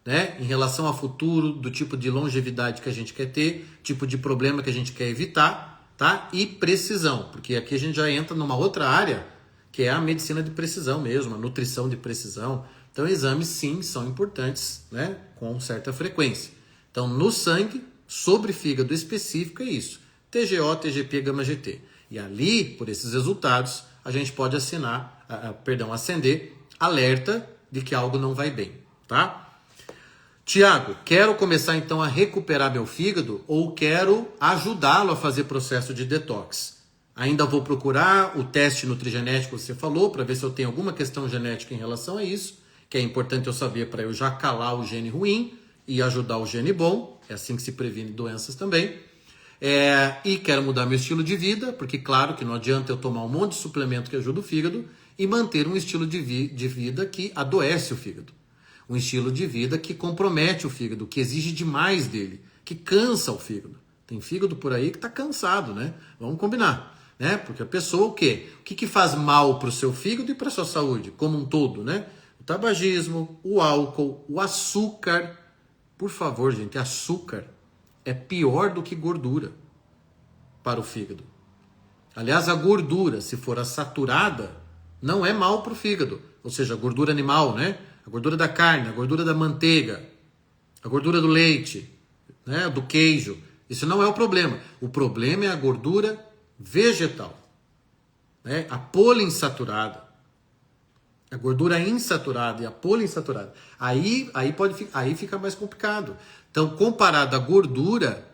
né, em relação ao futuro, do tipo de longevidade que a gente quer ter, tipo de problema que a gente quer evitar, tá? E precisão, porque aqui a gente já entra numa outra área, que é a medicina de precisão mesmo, a nutrição de precisão. Então, exames, sim, são importantes, né, com certa frequência. Então, no sangue, sobre fígado específico, é isso. TGO, TGP, Gama-GT. E ali, por esses resultados, a gente pode acender alerta de que algo não vai bem, tá? Tiago, quero começar então a recuperar meu fígado ou quero ajudá-lo a fazer processo de detox? Ainda vou procurar o teste nutrigenético que você falou para ver se eu tenho alguma questão genética em relação a isso, que é importante eu saber para eu já calar o gene ruim e ajudar o gene bom, é assim que se previne doenças também. E quero mudar meu estilo de vida, porque claro que não adianta eu tomar um monte de suplemento que ajuda o fígado e manter um estilo de vida que adoece o fígado. Um estilo de vida que compromete o fígado, que exige demais dele, que cansa o fígado. Tem fígado por aí que está cansado, né? Vamos combinar, né? Porque a pessoa o quê? O que faz mal para o seu fígado e para a sua saúde, como um todo, né? O tabagismo, o álcool, o açúcar. Por favor, gente, açúcar é pior do que gordura para o fígado. Aliás, a gordura, se for a saturada, não é mal para o fígado. Ou seja, a gordura animal, né? A gordura da carne, a gordura da manteiga, a gordura do leite, né? Do queijo. Isso não é o problema. O problema é a gordura vegetal, né? A poliinsaturada. A gordura insaturada e a poliinsaturada. Aí fica mais complicado. Então, comparado à gordura,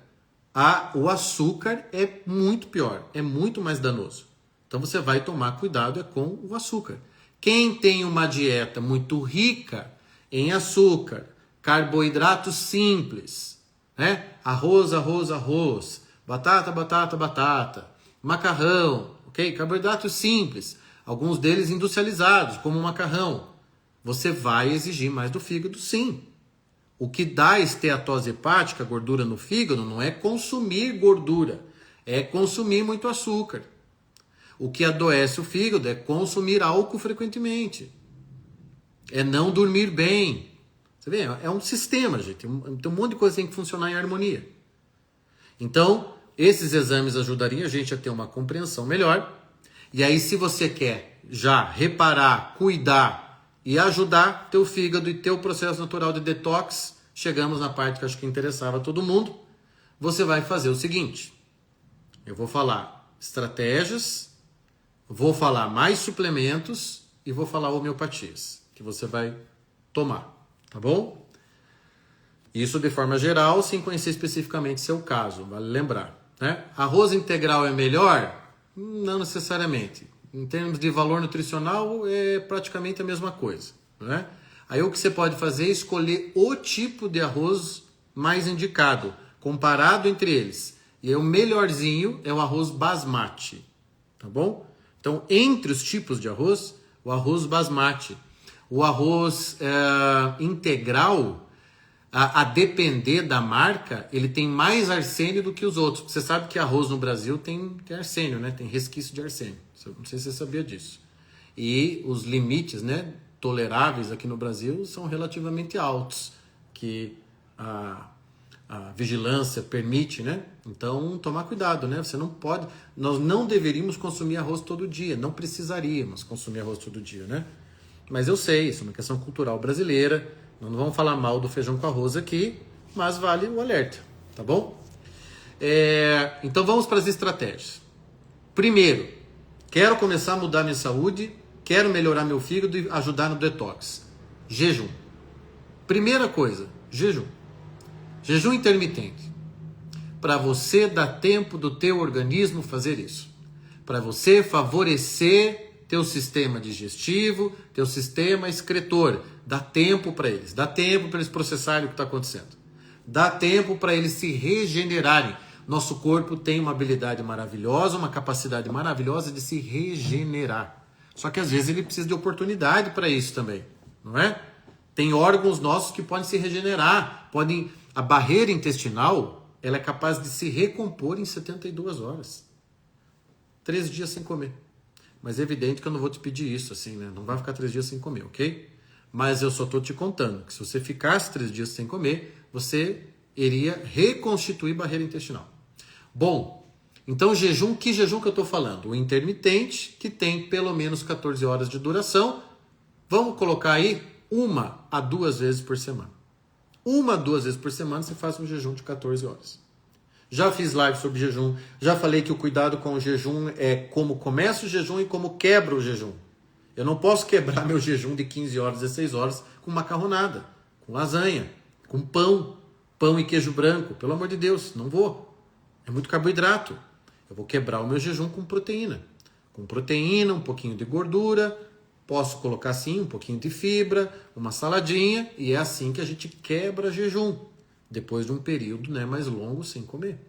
o açúcar é muito pior, é muito mais danoso. Então, você vai tomar cuidado com o açúcar. Quem tem uma dieta muito rica em açúcar, carboidratos simples, né? Arroz, arroz, arroz, batata, batata, batata, macarrão, ok? Carboidratos simples, alguns deles industrializados, como o macarrão. Você vai exigir mais do fígado, sim. O que dá esteatose hepática, gordura no fígado, não é consumir gordura, é consumir muito açúcar. O que adoece o fígado é consumir álcool frequentemente. É não dormir bem. Você vê, é um sistema, gente. Tem um monte de coisa que tem que funcionar em harmonia. Então, esses exames ajudariam a gente a ter uma compreensão melhor. E aí, se você quer já reparar, cuidar e ajudar teu fígado e teu processo natural de detox, chegamos na parte que eu acho que interessava a todo mundo. Você vai fazer o seguinte. Eu vou falar estratégias, vou falar mais suplementos e vou falar homeopatias que você vai tomar, tá bom? Isso de forma geral, sem conhecer especificamente seu caso, vale lembrar, né? Arroz integral é melhor? Não necessariamente. Em termos de valor nutricional, é praticamente a mesma coisa, né? Aí o que você pode fazer é escolher o tipo de arroz mais indicado, comparado entre eles. E aí o melhorzinho é o arroz basmati, tá bom? Então, entre os tipos de arroz, o arroz basmati, o arroz integral, a depender da marca, ele tem mais arsênio do que os outros. Você sabe que arroz no Brasil tem arsênio, né? Tem resquício de arsênio. Não sei se você sabia disso. e os limites, né, toleráveis aqui no Brasil são relativamente altos, que a vigilância permite, né? Então, tomar cuidado, né? Você não pode, nós não deveríamos consumir arroz todo dia, não precisaríamos consumir arroz todo dia, né? Mas eu sei, isso é uma questão cultural brasileira, nós não vamos falar mal do feijão com arroz aqui, mas vale o alerta, tá bom? Então vamos para as estratégias. Primeiro, quero começar a mudar minha saúde, quero melhorar meu fígado e ajudar no detox. Jejum. Primeira coisa, jejum. Jejum intermitente. Para você dar tempo do teu organismo fazer isso. Para você favorecer teu sistema digestivo, teu sistema excretor. Dá tempo para eles. Dá tempo para eles processarem o que está acontecendo. Dá tempo para eles se regenerarem. Nosso corpo tem uma habilidade maravilhosa, uma capacidade maravilhosa de se regenerar. Só que às vezes ele precisa de oportunidade para isso também, não é? Tem órgãos nossos que podem se regenerar, a barreira intestinal, ela é capaz de se recompor em 72 horas. 3 dias sem comer. Mas é evidente que eu não vou te pedir isso, assim, né? Não vai ficar 3 dias sem comer, ok? Mas eu só estou te contando que se você ficasse 3 dias sem comer, você iria reconstituir barreira intestinal. Bom, então jejum, que jejum que eu estou falando? O intermitente, que tem pelo menos 14 horas de duração. Vamos colocar aí 1 a 2 vezes por semana. 1 a 2 vezes por semana você faz um jejum de 14 horas. Já fiz live sobre jejum, já falei que o cuidado com o jejum é como começa o jejum e como quebra o jejum. Eu não posso quebrar meu jejum de 15 horas, 16 horas com macarronada, com lasanha, com pão e queijo branco. Pelo amor de Deus, não vou. É muito carboidrato. Eu vou quebrar o meu jejum com proteína. Com proteína, um pouquinho de gordura, posso colocar sim um pouquinho de fibra, uma saladinha, e é assim que a gente quebra jejum, depois de um período, né, mais longo sem comer.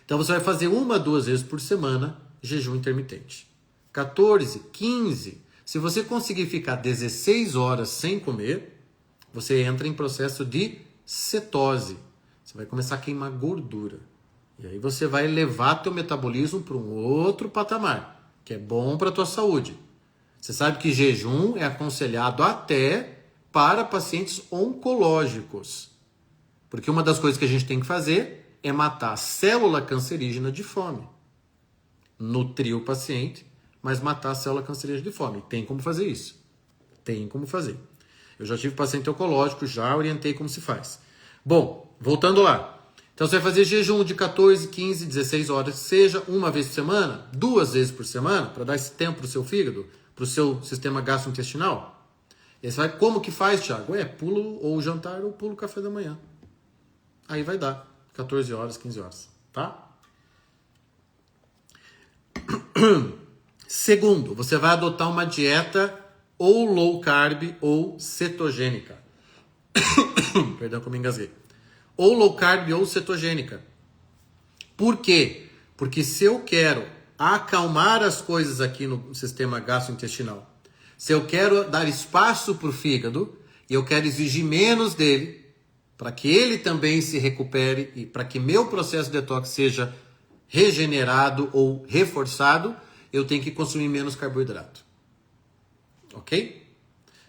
Então você vai fazer 1 a 2 vezes por semana jejum intermitente. 14, 15, se você conseguir ficar 16 horas sem comer, você entra em processo de cetose. Você vai começar a queimar gordura. E aí você vai levar teu metabolismo para um outro patamar, que é bom para a tua saúde. Você sabe que jejum é aconselhado até para pacientes oncológicos. Porque uma das coisas que a gente tem que fazer é matar a célula cancerígena de fome. Nutrir o paciente, mas matar a célula cancerígena de fome. Tem como fazer isso. Tem como fazer. Eu já tive paciente oncológico, já orientei como se faz. Bom, voltando lá. Então você vai fazer jejum de 14, 15, 16 horas, seja 1 vez por semana, 2 vezes por semana, para dar esse tempo para o seu fígado, para o seu sistema gastrointestinal. E aí você vai, como que faz, Thiago? Pulo ou jantar ou pulo o café da manhã. Aí vai dar 14 horas, 15 horas, tá? Segundo, você vai adotar uma dieta ou low carb ou cetogênica. Perdão que eu me engasguei. Ou low carb ou cetogênica. Por quê? Porque se eu quero acalmar as coisas aqui no sistema gastrointestinal, se eu quero dar espaço para o fígado, e eu quero exigir menos dele, para que ele também se recupere e para que meu processo de detox seja regenerado ou reforçado, eu tenho que consumir menos carboidrato. Ok?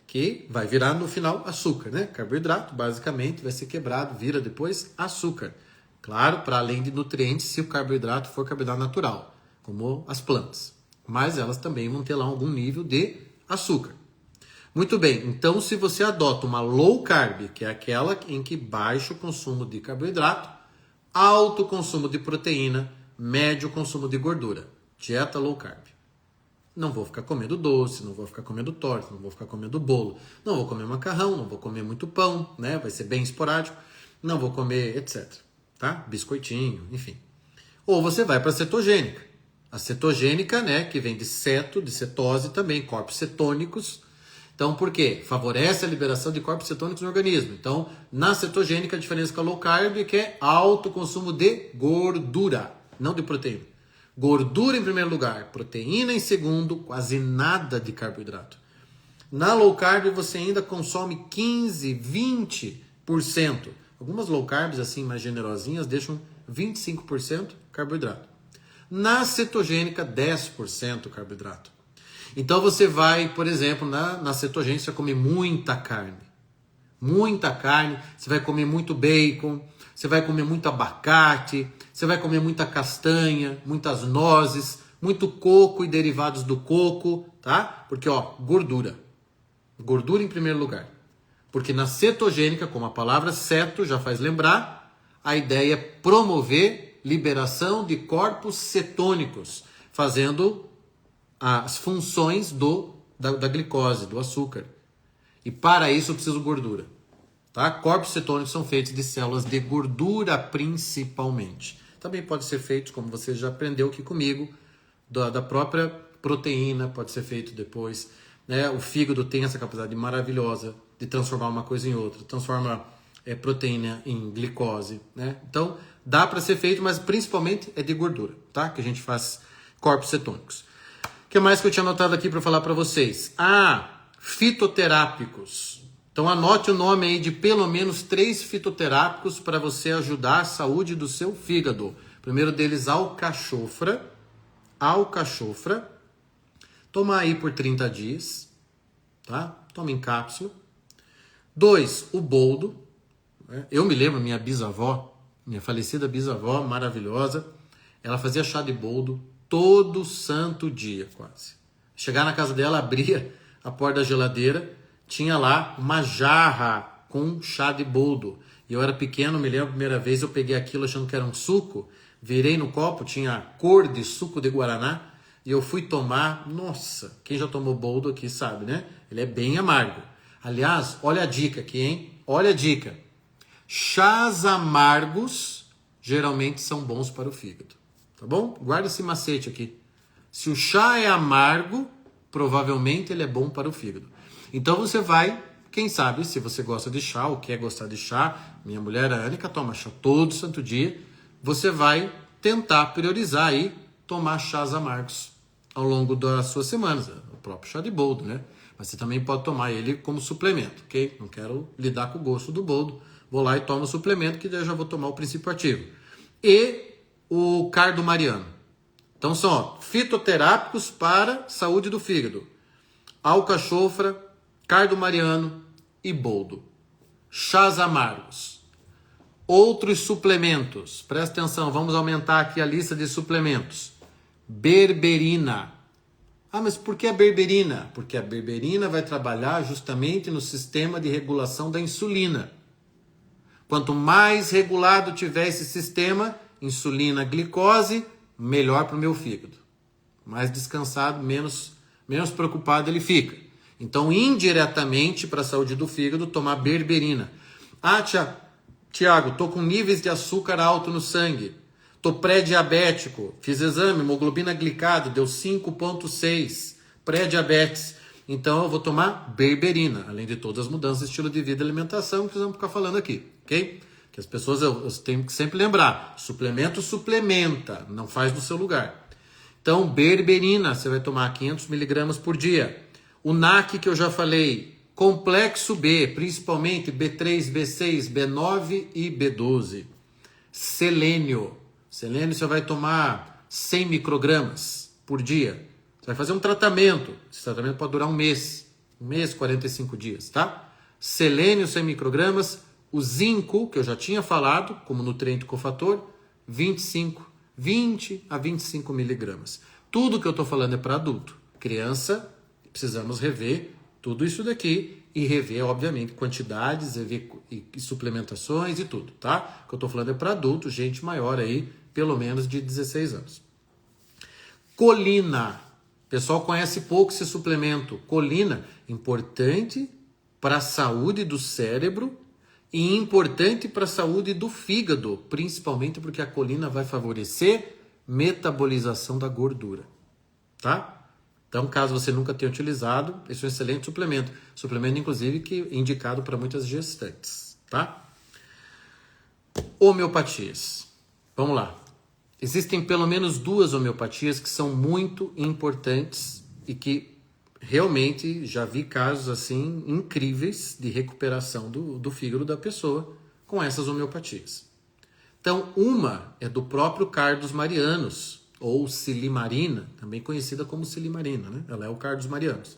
Que vai virar no final açúcar, né? Carboidrato, basicamente, vai ser quebrado, vira depois açúcar. Claro, para além de nutrientes, se o carboidrato for carboidrato natural, como as plantas. Mas elas também vão ter lá algum nível de açúcar. Muito bem, então se você adota uma low carb, que é aquela em que baixo consumo de carboidrato, alto consumo de proteína, médio consumo de gordura, dieta low carb. Não vou ficar comendo doce, não vou ficar comendo torta, não vou ficar comendo bolo, não vou comer macarrão, não vou comer muito pão, né? Vai ser bem esporádico, não vou comer, etc. Tá? Biscoitinho, enfim. Ou você vai para a cetogênica. A cetogênica, né, que vem de ceto, de cetose também, corpos cetônicos. Então, por quê? Favorece a liberação de corpos cetônicos no organismo. Então, na cetogênica, a diferença com a low carb é que é alto consumo de gordura, não de proteína. Gordura em primeiro lugar, proteína em segundo, quase nada de carboidrato. Na low carb você ainda consome 15, 20%. Algumas low carbs assim mais generosinhas deixam 25% carboidrato. Na cetogênica, 10% carboidrato. Então você vai, por exemplo, na cetogênica, você vai comer muita carne. Muita carne, você vai comer muito bacon, você vai comer muito abacate, você vai comer muita castanha, muitas nozes, muito coco e derivados do coco, tá? Porque, ó, gordura. Gordura em primeiro lugar. Porque na cetogênica, como a palavra ceto já faz lembrar, a ideia é promover liberação de corpos cetônicos, fazendo as funções da glicose, do açúcar. E para isso eu preciso de gordura. Tá? Corpos cetônicos são feitos de células de gordura principalmente. Também pode ser feito, como você já aprendeu aqui comigo, da própria proteína, pode ser feito depois. Né? O fígado tem essa capacidade maravilhosa de transformar uma coisa em outra, transforma proteína em glicose. Né? Então, dá para ser feito, mas principalmente é de gordura, tá? Que a gente faz corpos cetônicos. O que mais que eu tinha anotado aqui para falar para vocês? Fitoterápicos. Então anote o nome aí de pelo menos 3 fitoterápicos para você ajudar a saúde do seu fígado. O primeiro deles, alcachofra. Alcachofra. Tomar aí por 30 dias. Tá? Toma em cápsula. 2, o boldo. Eu me lembro, minha bisavó, minha falecida bisavó, maravilhosa, ela fazia chá de boldo todo santo dia, quase. Chegar na casa dela, abria a porta da geladeira, tinha lá uma jarra com chá de boldo. E eu era pequeno, me lembro a primeira vez, eu peguei aquilo achando que era um suco, virei no copo, tinha cor de suco de guaraná, e eu fui tomar. Nossa, quem já tomou boldo aqui sabe, né? Ele é bem amargo. Aliás, olha a dica aqui, hein? Olha a dica. Chás amargos geralmente são bons para o fígado. Tá bom? Guarda esse macete aqui. Se o chá é amargo, provavelmente ele é bom para o fígado. Então você vai, quem sabe, se você gosta de chá ou quer gostar de chá, minha mulher, a Ânica, toma chá todo santo dia, você vai tentar priorizar aí, tomar chás amargos ao longo das suas semanas. O próprio chá de boldo, né? Mas você também pode tomar ele como suplemento, ok? Não quero lidar com o gosto do boldo. Vou lá e tomo o suplemento, que daí eu já vou tomar o princípio ativo. E o cardo mariano. Então são fitoterápicos para saúde do fígado. Alcachofra, cardo mariano e boldo. Chás amargos. Outros suplementos. Presta atenção, vamos aumentar aqui a lista de suplementos. Berberina. Mas por que a berberina? Porque a berberina vai trabalhar justamente no sistema de regulação da insulina. Quanto mais regulado tiver esse sistema, insulina, glicose, melhor para o meu fígado. Mais descansado, menos preocupado ele fica. Então, indiretamente, para a saúde do fígado, tomar berberina. Tiago, estou com níveis de açúcar alto no sangue. Estou pré-diabético. Fiz exame, hemoglobina glicada, deu 5,6. Pré-diabetes. Então, eu vou tomar berberina, além de todas as mudanças de estilo de vida e alimentação que nós vamos ficar falando aqui, ok? Que as pessoas, eu tenho que sempre lembrar, suplemento suplementa, não faz no seu lugar. Então, berberina, você vai tomar 500 miligramas por dia. O NAC que eu já falei, complexo B, principalmente B3, B6, B9 e B12. Selênio. Selênio você vai tomar 100 microgramas por dia. Você vai fazer um tratamento. Esse tratamento pode durar um mês, 45 dias, tá? Selênio 100 microgramas. O zinco, que eu já tinha falado, como nutriente cofator, 20 a 25 miligramas. Tudo que eu estou falando é para adulto. Criança, precisamos rever tudo isso daqui e rever, obviamente, quantidades, rever e suplementações e tudo, tá? O que eu estou falando é para adulto, gente maior aí, pelo menos de 16 anos. Colina. O pessoal conhece pouco esse suplemento. Colina, importante para a saúde do cérebro e importante para a saúde do fígado, principalmente porque a colina vai favorecer metabolização da gordura, tá? Então, caso você nunca tenha utilizado, esse é um excelente suplemento. Suplemento, inclusive, que é indicado para muitas gestantes, tá? Homeopatias. Vamos lá. Existem pelo menos 2 homeopatias que são muito importantes e que realmente já vi casos assim incríveis de recuperação do fígado da pessoa com essas homeopatias. Então, uma é do próprio Cardos Marianos, ou silimarina, também conhecida como silimarina, né? Ela é o cardos marianos.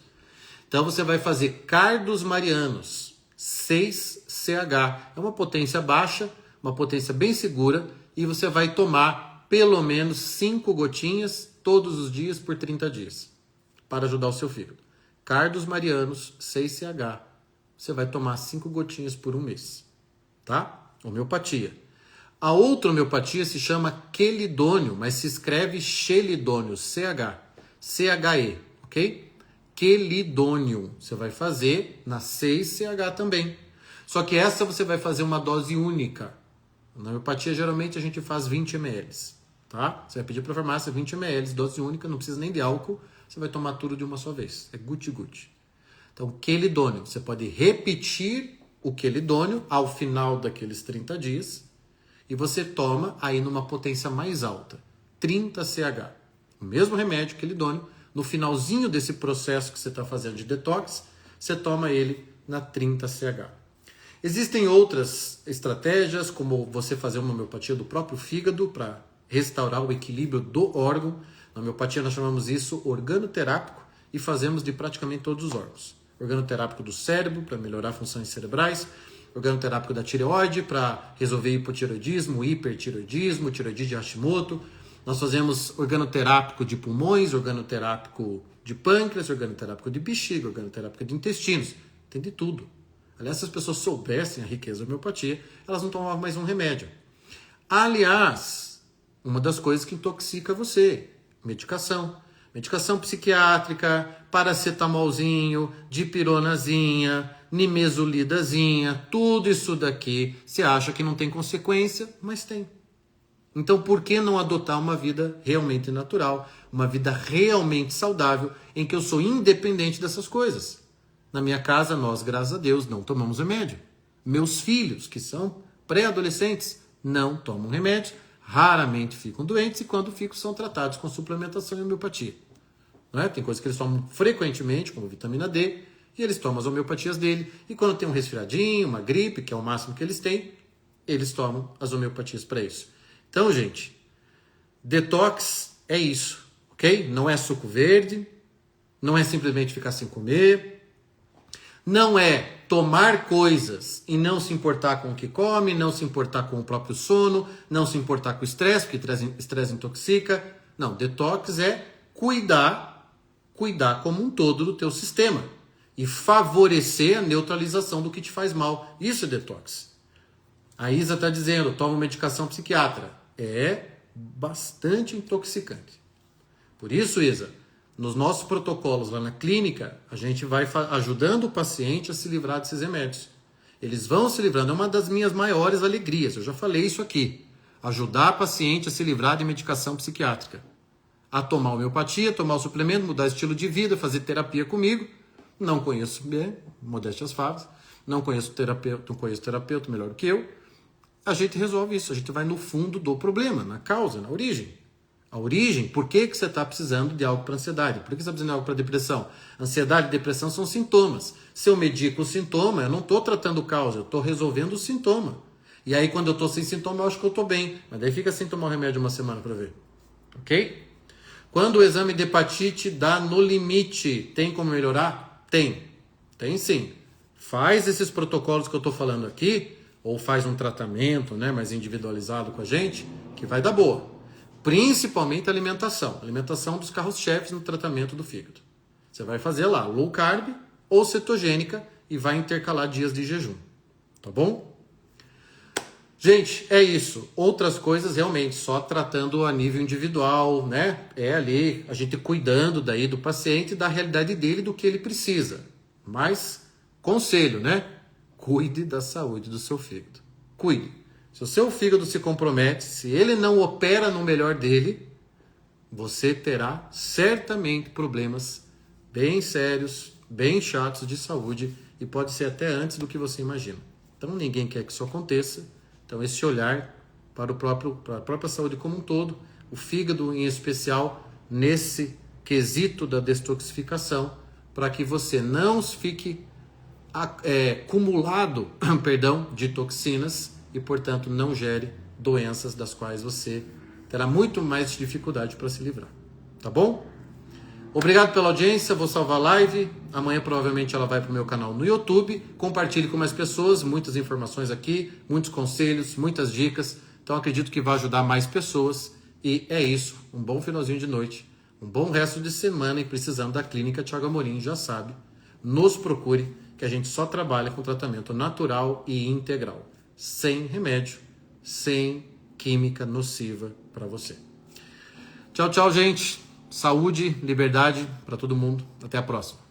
Então você vai fazer cardos marianos, 6CH. É uma potência baixa, uma potência bem segura, e você vai tomar pelo menos 5 gotinhas todos os dias por 30 dias, para ajudar o seu fígado. Cardos marianos, 6CH. Você vai tomar 5 gotinhas por um mês, tá? Homeopatia. A outra homeopatia se chama quelidônio, mas se escreve chelidônio, CHE, ok? Quelidônio, você vai fazer na 6CH também. Só que essa você vai fazer uma dose única. Na homeopatia, geralmente, a gente faz 20 ml, tá? Você vai pedir para a farmácia 20 ml, dose única, não precisa nem de álcool, você vai tomar tudo de uma só vez. É guti-guti. Então, quelidônio, você pode repetir o quelidônio ao final daqueles 30 dias e você toma aí numa potência mais alta, 30CH. O mesmo remédio, quelidônio, no finalzinho desse processo que você está fazendo de detox, você toma ele na 30CH. Existem outras estratégias, como você fazer uma homeopatia do próprio fígado para restaurar o equilíbrio do órgão. Na homeopatia nós chamamos isso organoterápico e fazemos de praticamente todos os órgãos. Organoterápico do cérebro, para melhorar funções cerebrais. Organoterápico da tireoide, para resolver hipotireoidismo, hipertireoidismo, tireoidite de Hashimoto. Nós fazemos organoterápico de pulmões, organoterápico de pâncreas, organoterápico de bexiga, organoterápico de intestinos. Tem de tudo. Aliás, se as pessoas soubessem a riqueza da homeopatia, elas não tomavam mais um remédio. Aliás, uma das coisas que intoxica você, medicação. Medicação psiquiátrica, paracetamolzinho, dipironazinha, nimesulidazinha, tudo isso daqui, você acha que não tem consequência, mas tem. Então, por que não adotar uma vida realmente natural, uma vida realmente saudável, em que eu sou independente dessas coisas? Na minha casa, nós, graças a Deus, não tomamos remédio. Meus filhos, que são pré-adolescentes, não tomam remédio, raramente ficam doentes e quando ficam são tratados com suplementação e homeopatia. Não é? Tem coisas que eles tomam frequentemente, como vitamina D, e eles tomam as homeopatias dele, e quando tem um resfriadinho, uma gripe, que é o máximo que eles têm, eles tomam as homeopatias para isso. Então, gente, detox é isso, ok? Não é suco verde, não é simplesmente ficar sem comer, não é tomar coisas e não se importar com o que come, não se importar com o próprio sono, não se importar com o estresse, porque estresse intoxica. Não, detox é cuidar como um todo do teu sistema e favorecer a neutralização do que te faz mal. Isso é detox. A Isa está dizendo, toma medicação psiquiatra. É bastante intoxicante. Por isso, Isa, nos nossos protocolos lá na clínica, a gente vai ajudando o paciente a se livrar desses remédios. Eles vão se livrando. É uma das minhas maiores alegrias. Eu já falei isso aqui. Ajudar a paciente a se livrar de medicação psiquiátrica. A tomar homeopatia, tomar o suplemento, mudar estilo de vida, fazer terapia comigo. Não conheço bem, modéstia às favas. Não conheço terapeuta melhor do que eu. A gente resolve isso. A gente vai no fundo do problema, na causa, na origem. A origem, por que você está precisando de algo para ansiedade? Por que você está precisando de algo para depressão? Ansiedade e depressão são sintomas. Se eu medico o sintoma, eu não estou tratando causa, eu estou resolvendo o sintoma. E aí, quando eu estou sem sintoma, eu acho que eu estou bem. Mas daí fica sem tomar o remédio uma semana para ver. Ok? Quando o exame de hepatite dá no limite, tem como melhorar? Tem. Tem sim. Faz esses protocolos que eu estou falando aqui, ou faz um tratamento, né, mais individualizado com a gente, que vai dar boa. Principalmente a alimentação. Alimentação dos carros-chefes no tratamento do fígado. Você vai fazer lá low carb ou cetogênica e vai intercalar dias de jejum. Tá bom? Gente, é isso. Outras coisas realmente só tratando a nível individual, né? É ali a gente cuidando daí do paciente, da realidade dele, do que ele precisa. Mas, conselho, né? Cuide da saúde do seu fígado. Cuide. Se o seu fígado se compromete, se ele não opera no melhor dele, você terá certamente problemas bem sérios, bem chatos de saúde e pode ser até antes do que você imagina. Então ninguém quer que isso aconteça. Então esse olhar para a própria saúde como um todo, o fígado em especial, nesse quesito da detoxificação, para que você não fique acumulado de toxinas e, portanto, não gere doenças das quais você terá muito mais dificuldade para se livrar. Tá bom? Obrigado pela audiência, vou salvar a live. Amanhã provavelmente ela vai para o meu canal no YouTube. Compartilhe com mais pessoas, muitas informações aqui, muitos conselhos, muitas dicas. Então acredito que vai ajudar mais pessoas. E é isso, um bom finalzinho de noite, um bom resto de semana e precisando da Clínica Thiago Amorim, já sabe, nos procure que a gente só trabalha com tratamento natural e integral, sem remédio, sem química nociva para você. Tchau, tchau, gente. Saúde, liberdade para todo mundo. Até a próxima.